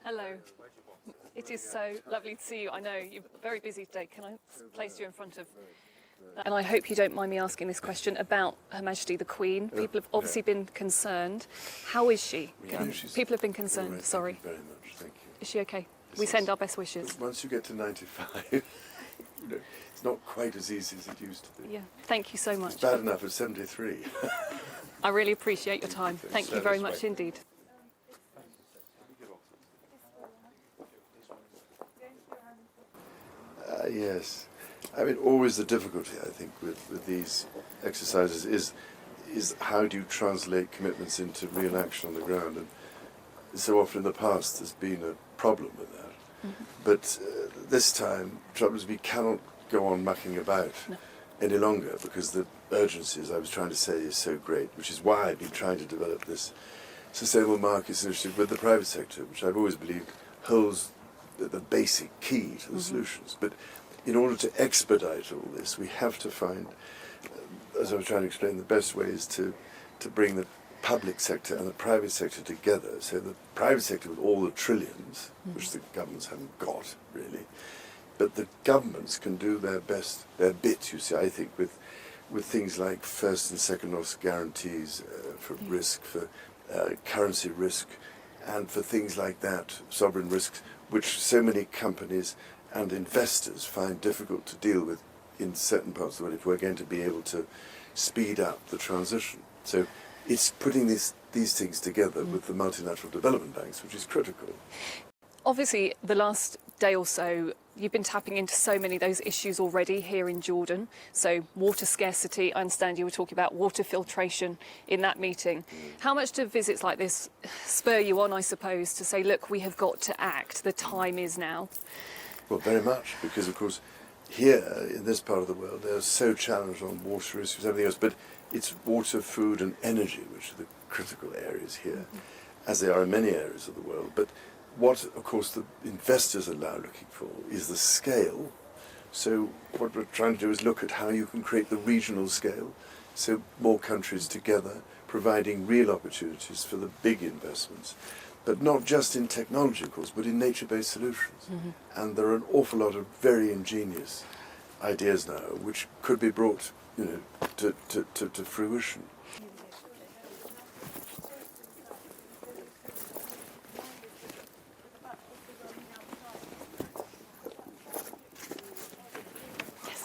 Hello. It is so lovely to see you. I know you're very busy today. Can I place you in front of that? And I hope you don't mind me asking this question about Her Majesty the Queen. People have obviously been concerned. How is she? People have been concerned. Right, Sorry. Thank you very much. Thank you. Is she okay? We send our best wishes. Once you get to 95, it's not quite as easy as it used to be. Yeah. Thank you so much. It's bad enough at 73. I really appreciate your time. Thank you very much indeed. Yes. I mean, always the difficulty, I think, with these exercises is how do you translate commitments into real action on the ground? And so often in the past there's been a problem with that. Mm-hmm. But this time, trouble is we cannot go on mucking about any longer because the urgency, as I was trying to say, is so great, which is why I've been trying to develop this sustainable markets initiative with the private sector, which I've always believed holds the basic key to the solutions. But in order to expedite all this, we have to find, as I was trying to explain, the best ways to bring the public sector and the private sector together. So the private sector with all the trillions, which the governments haven't got, really, but the governments can do their bit, you see, I think, with things like first and second loss guarantees for risk, for currency risk, and for things like that, sovereign risks, which so many companies and investors find difficult to deal with in certain parts of the world if we're going to be able to speed up the transition. So it's putting these things together with the multilateral development banks, which is critical. Obviously, the last day or so, you've been tapping into so many of those issues already here in Jordan. So water scarcity, I understand you were talking about water filtration in that meeting. How much do visits like this spur you on, I suppose, to say, look, we have got to act, the time is now? Well, very much, because, of course, here in this part of the world, they're so challenged on water issues and everything else, but it's water, food and energy, which are the critical areas here, as they are in many areas of the world. But what, of course, the investors are now looking for is the scale. So what we're trying to do is look at how you can create the regional scale, so more countries together, providing real opportunities for the big investments, but not just in technology, of course, but in nature-based solutions. And there are an awful lot of very ingenious ideas now, which could be brought, to fruition.